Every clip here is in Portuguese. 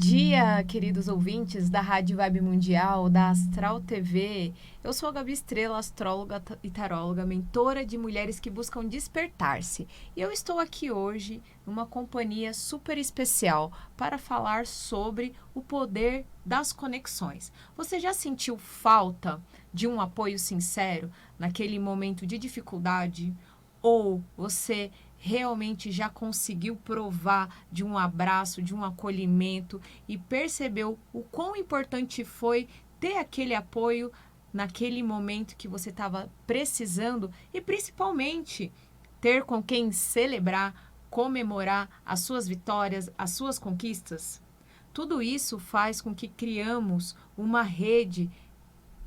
dia, queridos ouvintes da Rádio Vibe Mundial, da Astral TV. Eu sou a Gabi Estrela, astróloga e taróloga, mentora de mulheres que buscam despertar-se. E eu estou aqui hoje numa companhia super especial para falar sobre o poder das conexões. Você já sentiu falta de um apoio sincero naquele momento de dificuldade? Ou você realmente já conseguiu provar de um abraço, de um acolhimento e percebeu o quão importante foi ter aquele apoio naquele momento que você estava precisando e principalmente ter com quem celebrar, comemorar as suas vitórias, as suas conquistas? Tudo isso faz com que criamos uma rede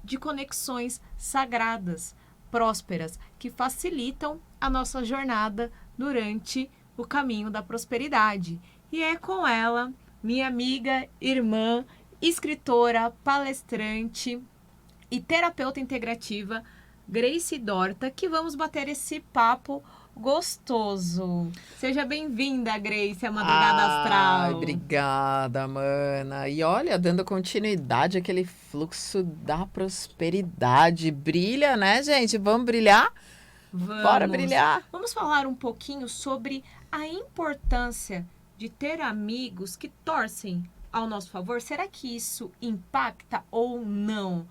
de conexões sagradas, prósperas, que facilitam a nossa jornada durante o caminho da prosperidade. E é com ela, minha amiga, irmã, escritora, palestrante e terapeuta integrativa, Grace Dorta, que vamos bater esse papo gostoso. Seja bem-vinda, Grace, à Madrugada Ai, Astral. obrigada, mana. E olha, dando continuidade àquele fluxo da prosperidade. Brilha, né, gente? Vamos brilhar? Bora brilhar! Vamos falar um pouquinho sobre a importância de ter amigos que torcem ao nosso favor. Será que isso impacta ou não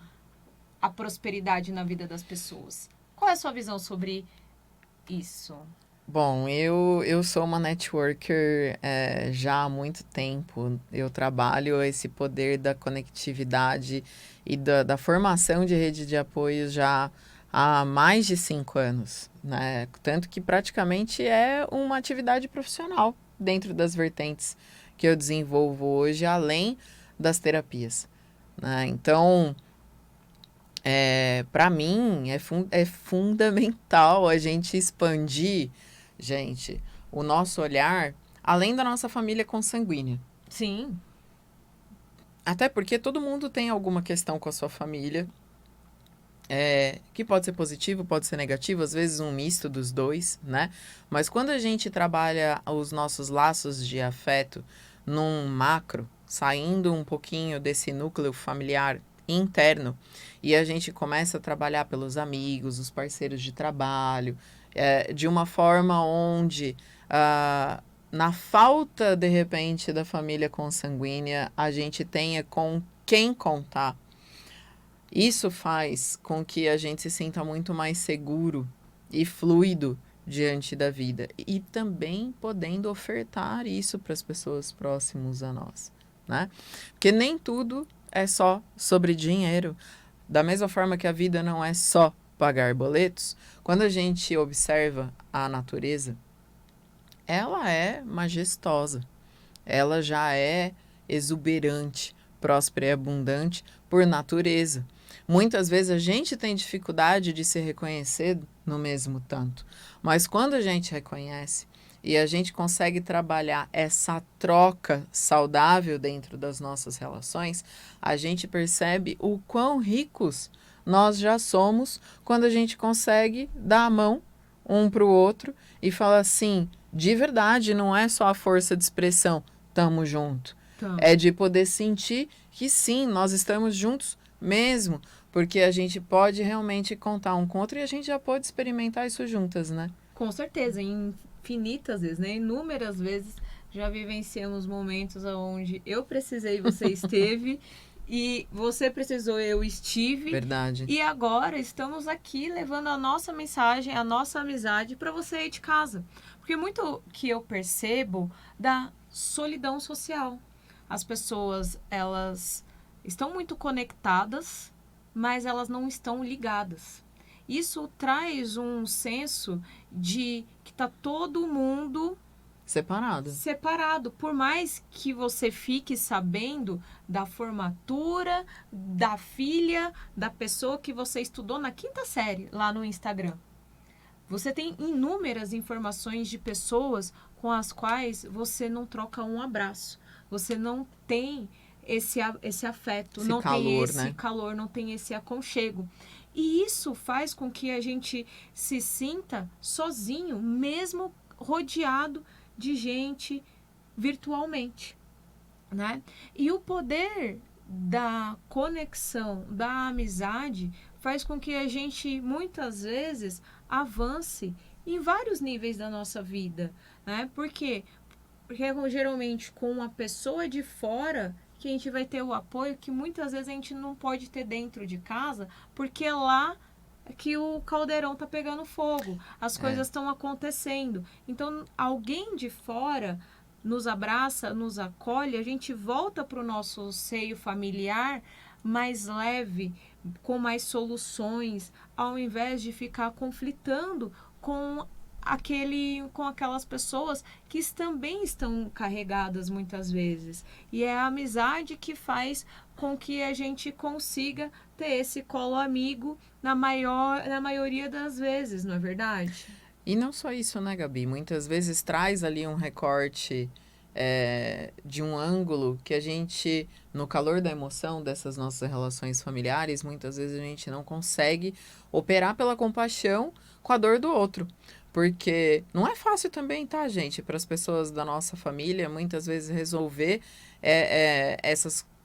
a prosperidade na vida das pessoas? Qual é a sua visão sobre isso? Bom, eu sou uma networker já há muito tempo. Eu trabalho esse poder da conectividade e da formação de rede de apoio já há mais de 5 anos, né? Tanto que praticamente é uma atividade profissional dentro das vertentes que eu desenvolvo hoje, além das terapias, né? Então, para mim, é fundamental a gente expandir, gente, o nosso olhar além da nossa família consanguínea. Sim. Até porque todo mundo tem alguma questão com a sua família, que pode ser positivo, pode ser negativo, às vezes um misto dos dois, né? Mas quando a gente trabalha os nossos laços de afeto num macro, saindo um pouquinho desse núcleo familiar interno, e a gente começa a trabalhar pelos amigos, os parceiros de trabalho, de uma forma onde, na falta, de repente, da família consanguínea, a gente tenha com quem contar. Isso faz com que a gente se sinta muito mais seguro e fluido diante da vida. E também podendo ofertar isso para as pessoas próximas a nós, né? Porque nem tudo é só sobre dinheiro. Da mesma forma que a vida não é só pagar boletos, quando a gente observa a natureza, ela é majestosa. Ela já é exuberante, próspera e abundante por natureza. Muitas vezes a gente tem dificuldade de se reconhecer no mesmo tanto, mas quando a gente reconhece e a gente consegue trabalhar essa troca saudável dentro das nossas relações, a gente percebe o quão ricos nós já somos quando a gente consegue dar a mão um para o outro e falar assim, de verdade, não é só a força de expressão, tamo junto. Então, É de poder sentir que sim, nós estamos juntos mesmo, porque a gente pode realmente contar um com o outro e a gente já pode experimentar isso juntas, né? com certeza, infinitas vezes, né? Inúmeras vezes já vivenciamos momentos onde eu precisei, você esteve, e você precisou, eu estive. Verdade. E agora estamos aqui levando a nossa mensagem, a nossa amizade para você aí de casa. Porque muito que eu percebo da solidão social. As pessoas, elas estão muito conectadas, mas elas não estão ligadas. Isso traz um senso de que está todo mundo separado. Por mais que você fique sabendo da formatura da filha da pessoa que você estudou na 5ª série lá no Instagram. Você tem inúmeras informações de pessoas com as quais você não troca um abraço. Você não tem esse afeto, Esse não calor, tem esse né? calor, não tem esse aconchego. E isso faz com que a gente se sinta sozinho, mesmo rodeado de gente virtualmente. né? E o poder da conexão, da amizade, faz com que a gente, muitas vezes, avance em vários níveis da nossa vida, né? Por quê? Porque geralmente com uma pessoa de fora que a gente vai ter o apoio que muitas vezes a gente não pode ter dentro de casa, porque é lá que o caldeirão tá pegando fogo, as É. coisas estão acontecendo. Então, alguém de fora nos abraça, nos acolhe, a gente volta para o nosso seio familiar mais leve, com mais soluções, ao invés de ficar conflitando com aquelas pessoas que também estão carregadas muitas vezes. E é a amizade que faz com que a gente consiga ter esse colo amigo na maioria das vezes, não é verdade? E não só isso, né, Gabi? Muitas vezes traz ali um recorte de um ângulo que a gente, no calor da emoção dessas nossas relações familiares, muitas vezes a gente não consegue operar pela compaixão com a dor do outro. Porque não é fácil também, tá, gente, para as pessoas da nossa família, muitas vezes resolver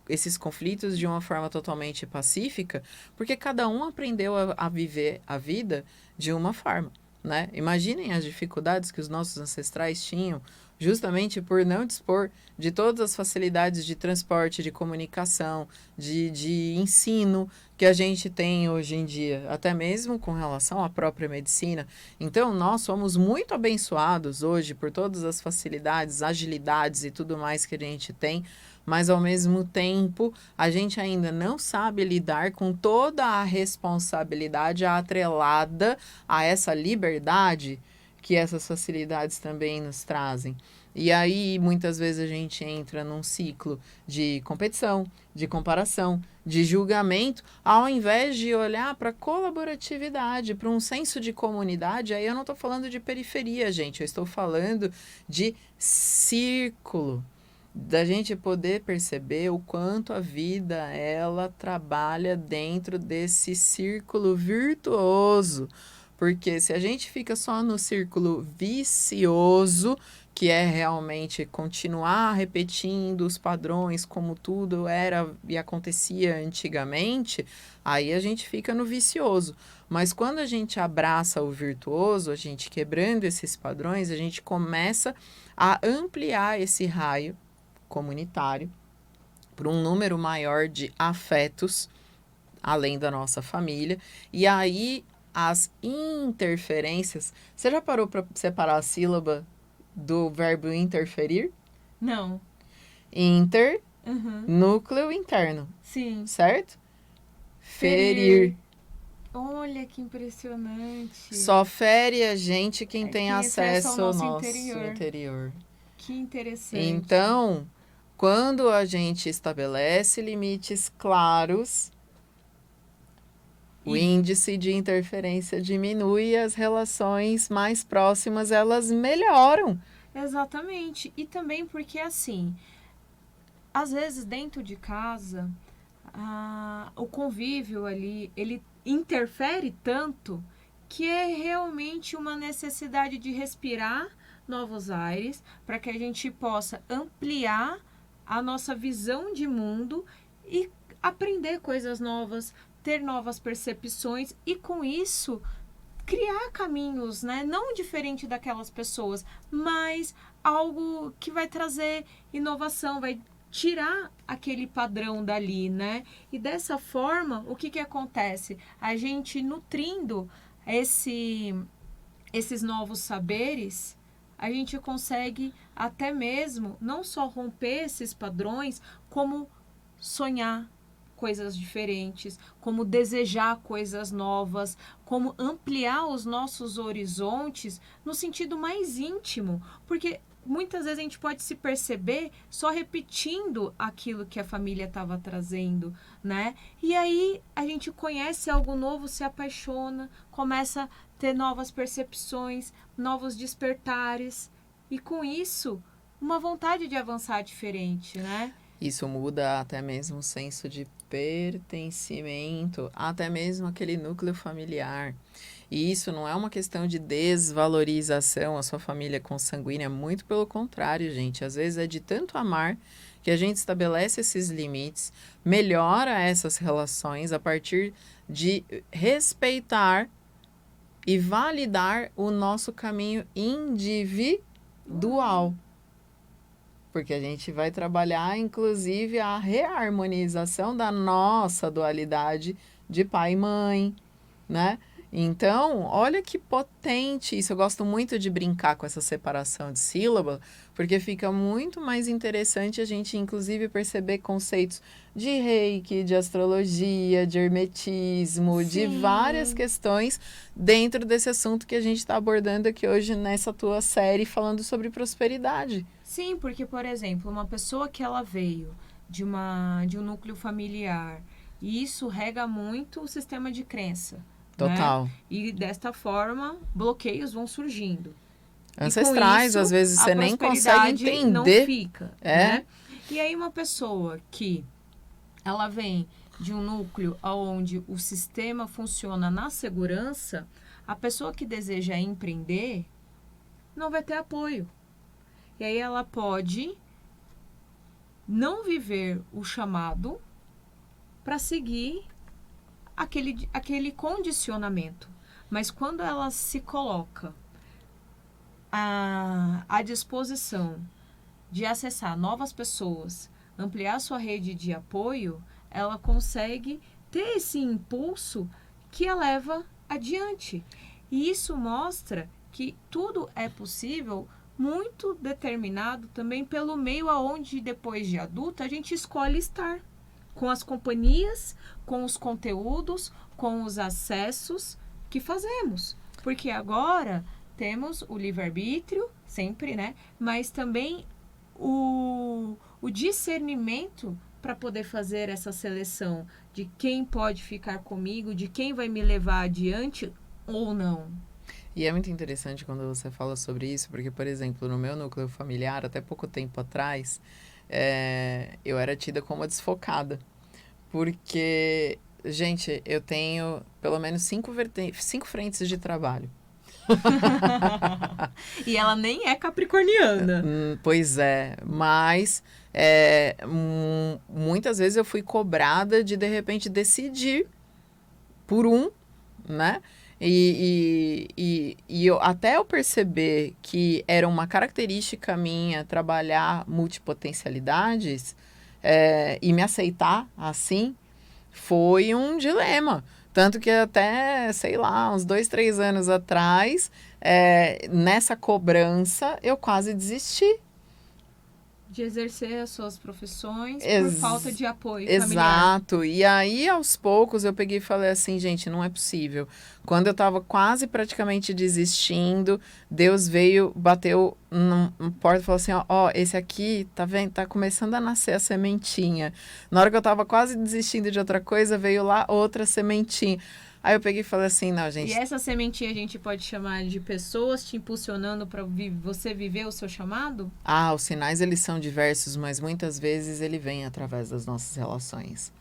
esses conflitos de uma forma totalmente pacífica, porque cada um aprendeu a viver a vida de uma forma. Né? Imaginem as dificuldades que os nossos ancestrais tinham justamente por não dispor de todas as facilidades de transporte, de comunicação, de ensino que a gente tem hoje em dia, até mesmo com relação à própria medicina. Então, nós somos muito abençoados hoje por todas as facilidades, agilidades e tudo mais que a gente tem, mas ao mesmo tempo a gente ainda não sabe lidar com toda a responsabilidade atrelada a essa liberdade que essas facilidades também nos trazem. E aí, muitas vezes, a gente entra num ciclo de competição, de comparação, de julgamento, ao invés de olhar para a colaboratividade, para um senso de comunidade. Aí eu não estou falando de periferia, gente, eu estou falando de círculo, da gente poder perceber o quanto a vida ela trabalha dentro desse círculo virtuoso. Porque se a gente fica só no círculo vicioso, que é realmente continuar repetindo os padrões como tudo era e acontecia antigamente, aí a gente fica no vicioso. Mas quando a gente abraça o virtuoso, a gente quebrando esses padrões, a gente começa a ampliar esse raio comunitário para um número maior de afetos, além da nossa família. E aí as interferências. Você já parou para separar a sílaba do verbo interferir? Não. Inter, Uhum. núcleo interno, Sim. certo? Ferir. Olha que impressionante. Só fere a gente quem tem Quem acessa acesso ao nosso interior. Que interessante. Então, quando a gente estabelece limites claros, o índice de interferência diminui e as relações mais próximas, elas melhoram. Exatamente. E também porque, assim, às vezes dentro de casa, o convívio ali, ele interfere tanto que é realmente uma necessidade de respirar novos ares para que a gente possa ampliar a nossa visão de mundo e aprender coisas novas, ter novas percepções e com isso criar caminhos, né? Não diferente daquelas pessoas, mas algo que vai trazer inovação, vai tirar aquele padrão dali, né? E dessa forma, o que acontece? A gente nutrindo esses novos saberes, a gente consegue até mesmo não só romper esses padrões, como sonhar coisas diferentes, como desejar coisas novas, como ampliar os nossos horizontes no sentido mais íntimo, porque muitas vezes a gente pode se perceber só repetindo aquilo que a família estava trazendo, né? E aí a gente conhece algo novo, se apaixona, começa a ter novas percepções, novos despertares e com isso uma vontade de avançar diferente, né? Isso muda até mesmo o senso de pertencimento, até mesmo aquele núcleo familiar. E isso não é uma questão de desvalorização a sua família consanguínea, muito pelo contrário, gente. Às vezes é de tanto amar que a gente estabelece esses limites, melhora essas relações a partir de respeitar e validar o nosso caminho individual. Porque a gente vai trabalhar, inclusive, a reharmonização da nossa dualidade de pai e mãe, né? Então, olha que potente isso. Eu gosto muito de brincar com essa separação de sílaba, porque fica muito mais interessante a gente, inclusive, perceber conceitos de reiki, de astrologia, de hermetismo, de várias questões dentro desse assunto que a gente está abordando aqui hoje nessa tua série falando sobre prosperidade. Sim, porque, por exemplo, uma pessoa que ela veio de um núcleo familiar, e isso rega muito o sistema de crença. Total. Né? E desta forma, bloqueios vão surgindo. Ancestrais, isso, às vezes você nem consegue entender. Não fica, né? E aí uma pessoa que ela vem de um núcleo onde o sistema funciona na segurança, a pessoa que deseja empreender não vai ter apoio. E aí ela pode não viver o chamado para seguir aquele condicionamento. Mas quando ela se coloca à disposição de acessar novas pessoas, ampliar sua rede de apoio, ela consegue ter esse impulso que a leva adiante. E isso mostra que tudo é possível, muito determinado também pelo meio aonde, depois de adulta, a gente escolhe estar. Com as companhias, com os conteúdos, com os acessos que fazemos. Porque agora temos o livre-arbítrio, sempre, né? Mas também o discernimento para poder fazer essa seleção de quem pode ficar comigo, de quem vai me levar adiante ou não. E é muito interessante quando você fala sobre isso, porque, por exemplo, no meu núcleo familiar, até pouco tempo atrás, eu era tida como a desfocada. Porque, gente, eu tenho pelo menos 5 frentes de trabalho. E ela nem é capricorniana. Pois é, mas muitas vezes eu fui cobrada de repente, decidir por né? E até eu perceber que era uma característica minha trabalhar multipotencialidades e me aceitar assim, foi um dilema. Tanto que até, sei lá, uns 2, 3 anos atrás, nessa cobrança, eu quase desisti. De exercer as suas profissões por falta de apoio familiar. Exato. E aí, aos poucos, eu peguei e falei assim, gente, não é possível. Quando eu tava quase praticamente desistindo, Deus veio, bateu na porta e falou assim, ó, esse aqui, tá vendo? Tá começando a nascer a sementinha. Na hora que eu tava quase desistindo de outra coisa, veio lá outra sementinha. Aí eu peguei e falei assim, não, gente... E essa sementinha a gente pode chamar de pessoas te impulsionando para você viver o seu chamado? Ah, os sinais, eles são diversos, mas muitas vezes ele vem através das nossas relações.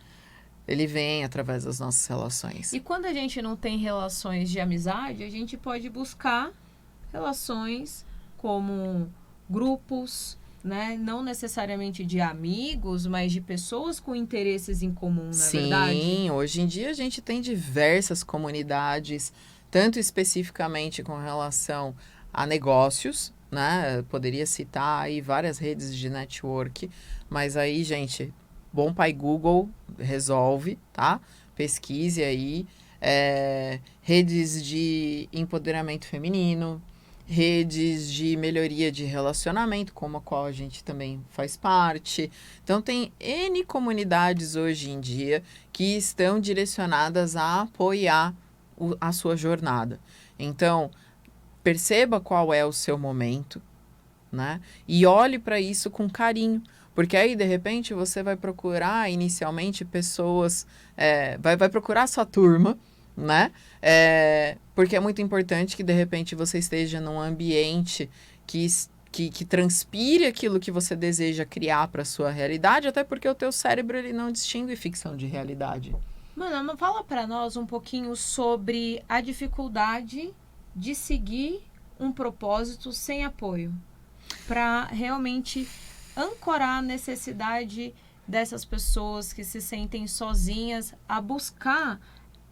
Ele vem através das nossas relações. E quando a gente não tem relações de amizade, a gente pode buscar relações como grupos, né? Não necessariamente de amigos, mas de pessoas com interesses em comum, não é verdade? Sim, hoje em dia a gente tem diversas comunidades, tanto especificamente com relação a negócios, né? Poderia citar aí várias redes de network, mas aí, gente, bom pai Google resolve, tá? Pesquise aí, redes de empoderamento feminino, redes de melhoria de relacionamento, como a qual a gente também faz parte. Então, tem N comunidades hoje em dia que estão direcionadas a apoiar a sua jornada. Então, perceba qual é o seu momento, né? E olhe para isso com carinho. Porque aí, de repente, você vai procurar inicialmente pessoas... vai procurar a sua turma, né? Porque é muito importante que, de repente, você esteja num ambiente que transpire aquilo que você deseja criar para a sua realidade, até porque o teu cérebro ele não distingue ficção de realidade. Mano, fala pra nós um pouquinho sobre a dificuldade de seguir um propósito sem apoio, para realmente ancorar a necessidade dessas pessoas que se sentem sozinhas a buscar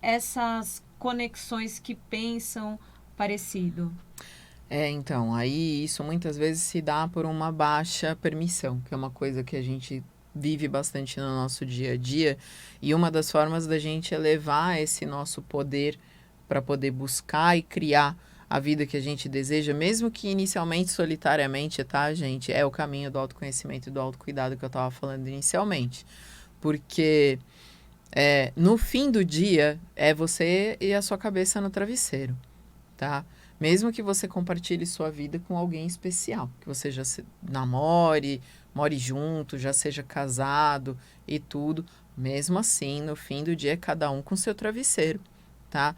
essas conexões que pensam parecido. Então, aí isso muitas vezes se dá por uma baixa permissão, que é uma coisa que a gente vive bastante no nosso dia a dia, e uma das formas da gente elevar esse nosso poder para poder buscar e criar a vida que a gente deseja, mesmo que inicialmente solitariamente, tá, gente? É o caminho do autoconhecimento e do autocuidado que eu estava falando inicialmente. Porque no fim do dia é você e a sua cabeça no travesseiro, tá? Mesmo que você compartilhe sua vida com alguém especial, que você já se namore, more junto, já seja casado e tudo, mesmo assim, no fim do dia, é cada um com seu travesseiro, tá?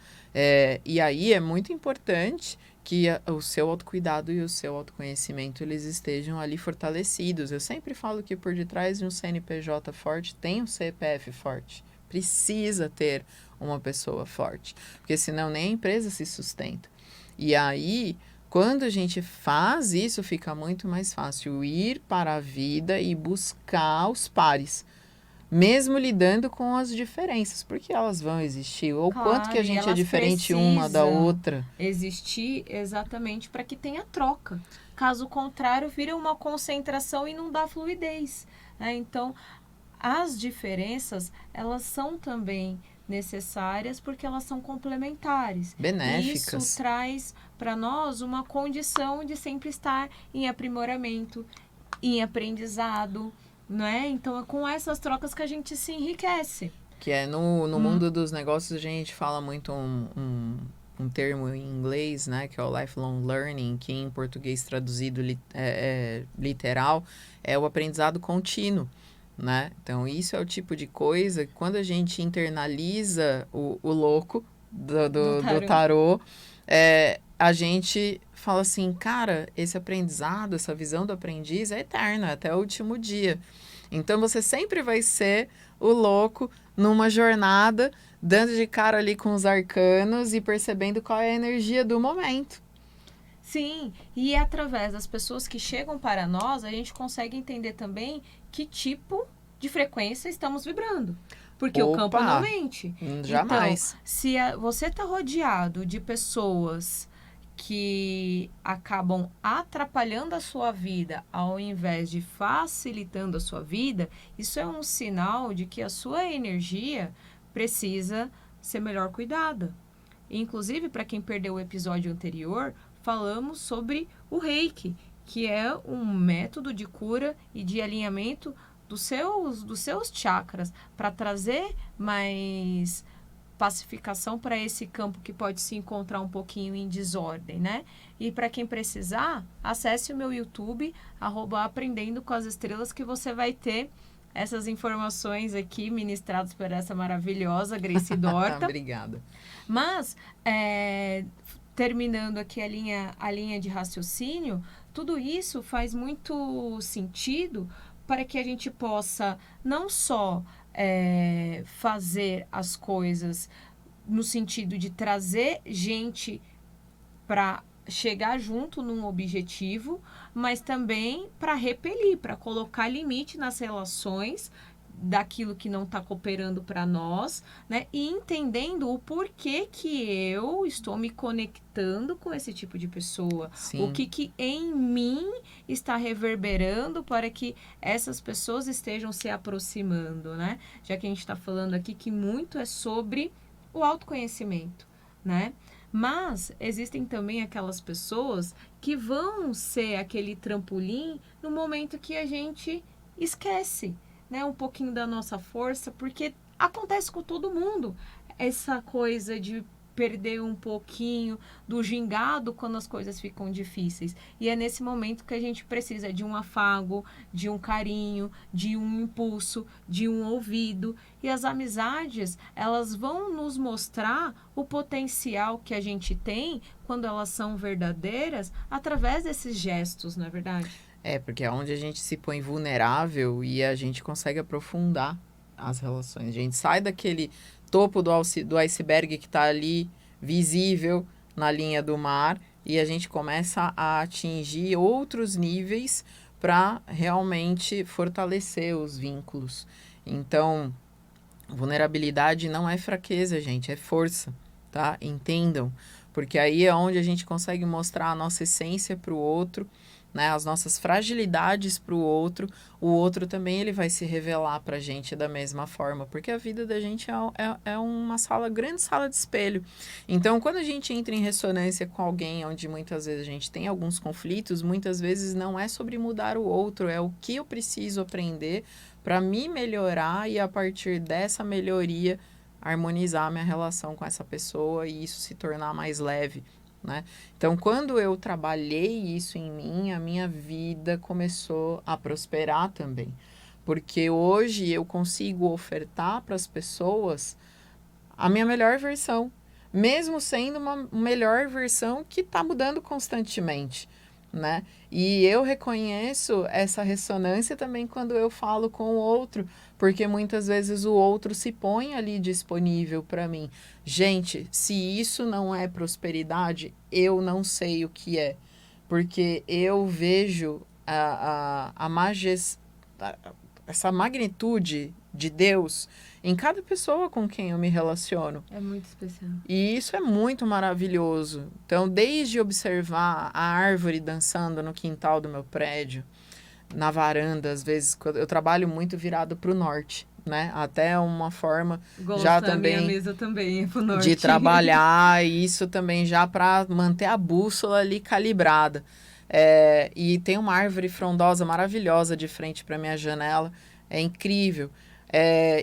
E aí é muito importante que o seu autocuidado e o seu autoconhecimento, eles estejam ali fortalecidos. Eu sempre falo que por detrás de um CNPJ forte, tem um CPF forte. Precisa ter uma pessoa forte, porque senão nem a empresa se sustenta. E aí, quando a gente faz isso, fica muito mais fácil ir para a vida e buscar os pares, mesmo lidando com as diferenças, porque elas vão existir. Ou quanto que Claro, a e gente é elas diferente uma da precisam outra. existir exatamente para que tenha troca. Caso contrário, vira uma concentração e não dá fluidez, né? Então, as diferenças, elas são também necessárias porque elas são complementares. E isso Benéficas. traz para nós uma condição de sempre estar em aprimoramento, em aprendizado, não é? Então é com essas trocas que a gente se enriquece. Que é no mundo dos negócios, a gente fala muito um termo em inglês, né? Que é o lifelong learning, que em português traduzido literal, é o aprendizado contínuo. Né? Então, isso é o tipo de coisa que quando a gente internaliza o louco do tarô, a gente fala assim, cara, esse aprendizado, essa visão do aprendiz é eterna, até o último dia. Então, você sempre vai ser o louco numa jornada, dando de cara ali com os arcanos e percebendo qual é a energia do momento. Sim, e através das pessoas que chegam para nós, a gente consegue entender também que tipo de frequência estamos vibrando. Porque o campo não mente. Jamais. Então, se você está rodeado de pessoas que acabam atrapalhando a sua vida ao invés de facilitando a sua vida, isso é um sinal de que a sua energia precisa ser melhor cuidada. Inclusive, para quem perdeu o episódio anterior, falamos sobre o Reiki, que é um método de cura e de alinhamento dos seus chakras, para trazer mais pacificação para esse campo que pode se encontrar um pouquinho em desordem, né? E para quem precisar, acesse o meu YouTube, @aprendendo com as estrelas, que você vai ter essas informações aqui ministradas por essa maravilhosa Gracie Dorta. Obrigada. Mas, terminando aqui a linha de raciocínio, tudo isso faz muito sentido para que a gente possa não só fazer as coisas no sentido de trazer gente para chegar junto num objetivo, mas também para repelir, para colocar limite nas relações daquilo que não está cooperando para nós, né? E entendendo o porquê que eu estou me conectando com esse tipo de pessoa. Sim. O que em mim está reverberando para que essas pessoas estejam se aproximando, né? Já que a gente está falando aqui que muito é sobre o autoconhecimento, né? Mas existem também aquelas pessoas que vão ser aquele trampolim no momento que a gente esquece, né, um pouquinho da nossa força, porque acontece com todo mundo essa coisa de perder um pouquinho do gingado quando as coisas ficam difíceis. E é nesse momento que a gente precisa de um afago, de um carinho, de um impulso, de um ouvido. E as amizades, elas vão nos mostrar o potencial que a gente tem quando elas são verdadeiras através desses gestos, não é verdade? Porque é onde a gente se põe vulnerável e a gente consegue aprofundar as relações. A gente sai topo do iceberg que está ali visível na linha do mar e a gente começa a atingir outros níveis para realmente fortalecer os vínculos. Então, vulnerabilidade não é fraqueza, gente, é força, tá? Entendam, porque aí é onde a gente consegue mostrar a nossa essência para o outro, né? As nossas fragilidades para o outro também ele vai se revelar para a gente da mesma forma, porque a vida da gente é uma grande sala de espelho. Então, quando a gente entra em ressonância com alguém onde muitas vezes a gente tem alguns conflitos, muitas vezes não é sobre mudar o outro, é o que eu preciso aprender para me melhorar e a partir dessa melhoria harmonizar a minha relação com essa pessoa e isso se tornar mais leve, né? Então, quando eu trabalhei isso em mim, a minha vida começou a prosperar também. Porque hoje eu consigo ofertar para as pessoas a minha melhor versão, mesmo sendo uma melhor versão que está mudando constantemente, né? E eu reconheço essa ressonância também quando eu falo com o outro, porque muitas vezes o outro se põe ali disponível para mim. Gente, se isso não é prosperidade, eu não sei o que é, porque eu vejo essa magnitude de Deus em cada pessoa com quem eu me relaciono. É muito especial. E isso é muito maravilhoso. Então, desde observar a árvore dançando no quintal do meu prédio, na varanda, às vezes, eu trabalho muito virado para o norte, né? Até uma forma já também a minha mesa também é pro norte. de trabalhar, e isso também já para manter a bússola ali calibrada. E tem uma árvore frondosa maravilhosa de frente para minha janela. É incrível.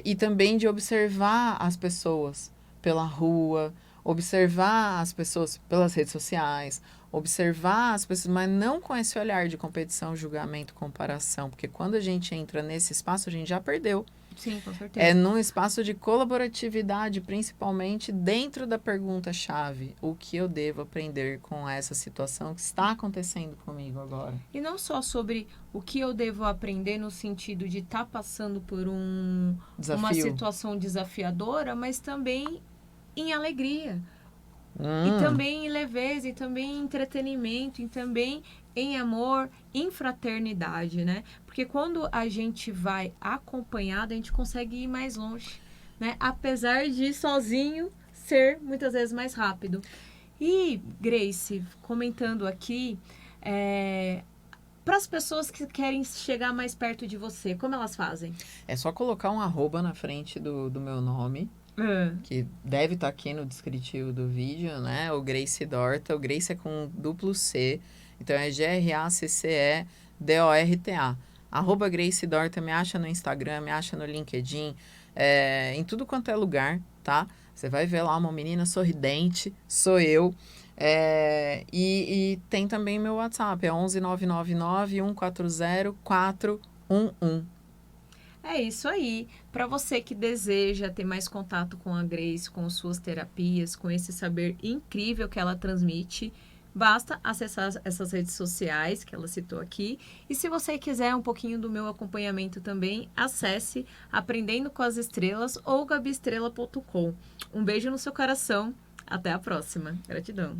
E também de observar as pessoas pela rua, observar as pessoas pelas redes sociais, observar as pessoas, mas não com esse olhar de competição, julgamento, comparação, porque quando a gente entra nesse espaço, a gente já perdeu. Sim, com certeza. É num espaço de colaboratividade, principalmente dentro da pergunta-chave. O que eu devo aprender com essa situação que está acontecendo comigo agora? E não só sobre o que eu devo aprender no sentido de estar passando por uma situação desafiadora, mas também em alegria. E também em leveza, e também em entretenimento, e também em amor, em fraternidade, né? Porque quando a gente vai acompanhado, a gente consegue ir mais longe, né? Apesar de sozinho ser muitas vezes mais rápido. E, Grace, comentando aqui, para as pessoas que querem chegar mais perto de você, como elas fazem? É só colocar um @, na frente do meu nome, que deve estar aqui no descritivo do vídeo, né? O Grace Dorta. O Grace é com duplo C. Então, é GRACCEDORTA. @Grace Dorta, me acha no Instagram, me acha no LinkedIn, em tudo quanto é lugar, tá? Você vai ver lá uma menina sorridente, sou eu. E tem também meu WhatsApp, é 11 999 140 411. É isso aí. Para você que deseja ter mais contato com a Grace, com suas terapias, com esse saber incrível que ela transmite, basta acessar essas redes sociais que ela citou aqui. E se você quiser um pouquinho do meu acompanhamento também, acesse Aprendendo com as Estrelas ou gabiestrela.com. Um beijo no seu coração. Até a próxima. Gratidão.